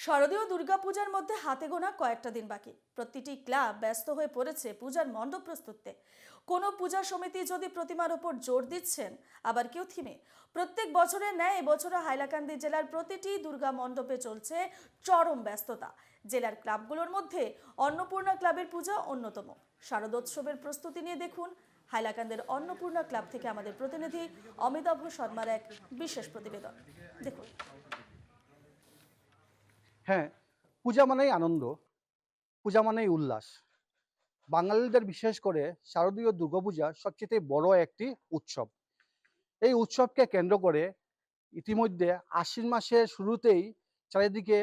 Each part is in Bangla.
শারদীয় দুর্গাপূজার মধ্যে হাতে গোনা কয়েকটা দিন বাকি। প্রতিটি ক্লাব ব্যস্ত হয়ে পড়েছে পূজার মণ্ডপ প্রস্তুতে। কোনো পূজা সমিতি যদি প্রতিমার ওপর জোর দিচ্ছেন, আবার কেউ থিমে। প্রত্যেক বছরের ন্যায় এবছরও হাইলাকান্দি জেলার প্রতিটি দুর্গা মণ্ডপে চলছে চরম ব্যস্ততা। জেলার ক্লাবগুলোর মধ্যে অন্নপূর্ণা ক্লাবের পূজা অন্যতম। শারদোৎসবের প্রস্তুতি নিয়ে দেখুন হাইলাকান্দির অন্নপূর্ণা ক্লাব থেকে আমাদের প্রতিনিধি অমিতাভ শর্মার এক বিশেষ প্রতিবেদন। দেখুন। হ্যাঁ, পূজা মানেই আনন্দ, পূজা মানেই উল্লাস। বাঙালিদের বিশেষ করে শারদীয় দুর্গাপূজা সবচেয়ে বড় একটি উৎসব। এই উৎসবকে কেন্দ্র করে ইতিমধ্যে আশ্বিন মাসের শুরুতেই চারিদিকে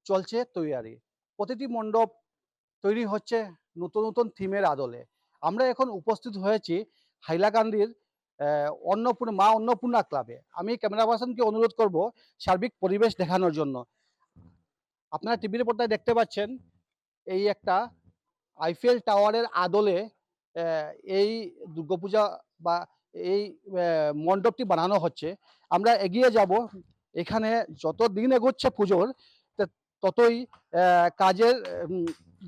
চলছে তৈয়ারি। প্রতিটি মণ্ডপ তৈরি হচ্ছে নতুন নতুন থিমের আদলে। আমরা এখন উপস্থিত হয়েছি হাইলাকান্দির মা অন্নপূর্ণা ক্লাবে। আমি ক্যামেরা পার্সনকে অনুরোধ করব সার্বিক পরিবেশ দেখানোর জন্য। আপনারা টিভির পর্দায় দেখতে পাচ্ছেন এই একটা আইফেল টাওয়ারের আদলে এই দুর্গাপূজা বা এই মণ্ডপটি বানানো হচ্ছে। আমরা এগিয়ে যাব। এখানে যত দিন এগোচ্ছে পুজোর ততই কাজের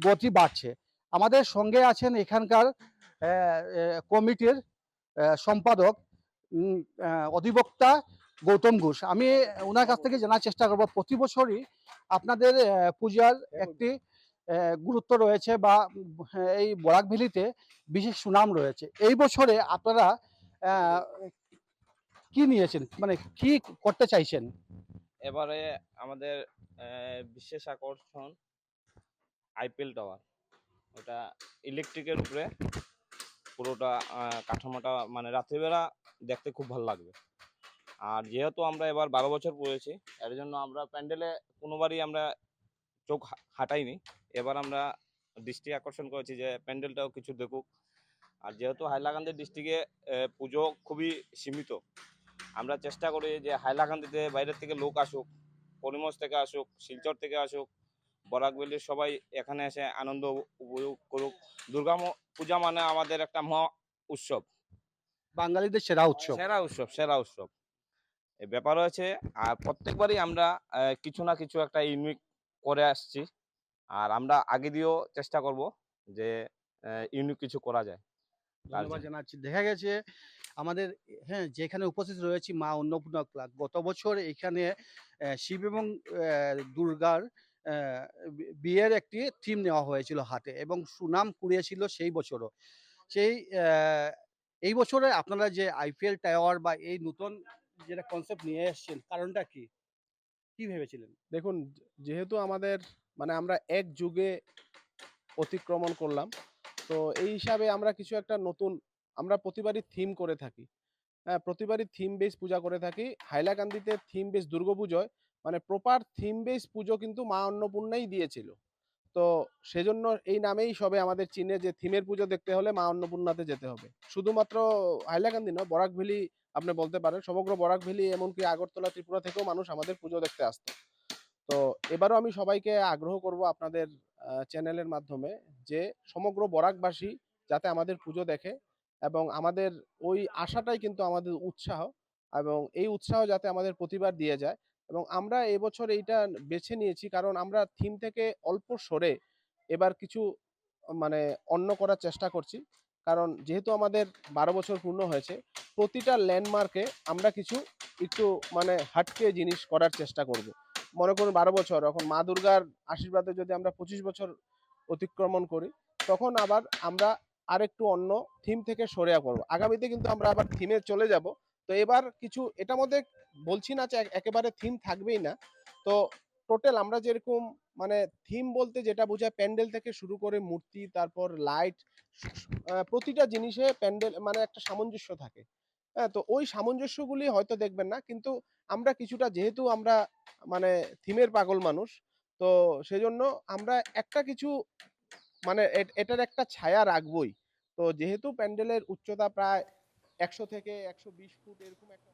গতি বাড়ছে। আমাদের সঙ্গে আছেন এখানকার কমিটির সম্পাদক অধিবক্তা গৌতম ঘোষ। আমি ওনার কাছ থেকে জানার চেষ্টা করব প্রতি বছরই আপনাদের পূজার একটি গুরুত্ব রয়েছে বা এই বরাক ভ্যালিতে বিশেষ সুনাম রয়েছে। এই বছরে আপনারা কি নিয়েছেন, মানে কি করতে চাইছেন? এবারে আমাদের বিশেষ আকর্ষণ আইপিএল টাওয়ার। ওটা ইলেকট্রিকের উপরে পুরোটা কাঠামোটা, মানে রাত্রিবেলা দেখতে খুব ভালো লাগবে। আর যেহেতু আমরা এবার 12 বছর পড়েছি, এর জন্য আমরা প্যান্ডেলে কোনোবারই আমরা চোখ হাঁটাইনি। এবার আমরা দৃষ্টি আকর্ষণ করেছি যে প্যান্ডেলটাও কিছু দেখুক। আর যেহেতু হাইলাকান্দি ডিস্ট্রিক্টে পুজো খুবই সীমিত, আমরা চেষ্টা করি যে হাইলাকান্দিতে বাইরের থেকে লোক আসুক, করিমগঞ্জ থেকে আসুক, শিলচর থেকে আসুক, বরাকভ্যালির সবাই এখানে এসে আনন্দ উপভোগ করুক। দুর্গা পূজা মানে আমাদের একটা মহা উৎসব, বাঙালিদের সেরা উৎসব। সেরা উৎসব এই ব্যাপার হয়েছে। আর প্রত্যেকবারই আমরা কিছু না কিছু একটা ইউনিক করে আসছি। আর আমরা আগে দিয়েও চেষ্টা করব যে ইউনিক কিছু করা যায়। ধন্যবাদ জানাচ্ছি। দেখা গেছে আমাদের, হ্যাঁ, যেখানে উপস্থিত রয়েছি মা অন্নপূর্ণা ক্লাব, গত বছর এখানে শিব এবং দুর্গার বিয়ের একটি থিম নেওয়া হয়েছিল হাতে এবং সুনাম কুড়িয়েছিল সেই বছরও। সেই এই বছরে আপনারা যে আইপিএল টাওয়ার বা এই নতুন যেটা কনসেপ্ট নিয়ে এসেছেন, কারণটা কি, কি ভেবেছিলেন? দেখুন, যেহেতু আমাদের মানে আমরা এক যুগে অতিক্রমণ করলাম, তো এই হিসাবে আমরা কিছু একটা নতুন, আমরা প্রতিবারই থিম করে থাকি। হ্যাঁ, প্রতিবারই থিম বেস পূজা করে থাকি। হাইলাকান্দিতে থিম বেস দুর্গাপুজোয় মানে প্রপার থিম বেস পুজো কিন্তু মা অন্নপূর্ণাই দিয়েছিল। তো সেজন্য এই নামেই সবে আমাদের চিনে যে থিমের পুজো দেখতে হলে মা অন্নপূর্ণাতে যেতে হবে। শুধুমাত্র হাইলাকান্দি নয়, বরাক ভ্যালি আপনি বলতে পারেন, সমগ্র বরাক ভ্যালি এমনকি আগরতলা, ত্রিপুরা থেকেও মানুষ আমাদের পুজো দেখতে আসতো। তো এবারও আমি সবাইকে আগ্রহ করব আপনাদের চ্যানেলের মাধ্যমে যে সমগ্র বরাকবাসী যাতে আমাদের পুজো দেখে, এবং আমাদের ওই আশাটাই কিন্তু আমাদের উৎসাহ, এবং এই উৎসাহ যাতে আমাদের প্রতিবার দিয়ে যায়। এবং আমরা এবছর এইটা বেছে নিয়েছি কারণ আমরা থিম থেকে অল্প সরে এবার কিছু মানে অন্য করার চেষ্টা করছি। কারণ যেহেতু আমাদের 12 বছর পূর্ণ হয়েছে, প্রতিটা ল্যান্ডমার্কে আমরা কিছু একটু মানে হাটকে জিনিস করার চেষ্টা করব। মনে করুন 12 বছর, এখন মা দুর্গার আশীর্বাদে যদি আমরা 25 বছর অতিক্রমণ করি, তখন আবার আমরা আরেকটু অন্য থিম থেকে সরে পড়ব। আগামীতে কিন্তু আমরা আবার থিমে চলে যাব। তো এবার কিছু এটার মধ্যে বলছি না যে একেবারে থিম থাকবেই না। তো টোটাল আমরা যেরকম মানে থিম বলতে যেটা বোঝায় প্যান্ডেল থেকে শুরু করে মূর্তি, তারপর লাইট, প্রতিটা জিনিসে প্যান্ডেল মানে একটা সামঞ্জস্য থাকে। হ্যাঁ, তো ওই সামঞ্জস্যগুলি হয়তো দেখবেন না, কিন্তু আমরা কিছুটা, যেহেতু আমরা মানে থিমের পাগল মানুষ, তো সেজন্য আমরা একটা কিছু মানে এটার একটা ছায়া রাখবই। তো যেহেতু প্যান্ডেলের উচ্চতা প্রায় 100 থেকে 120 ফুট এরকম একটা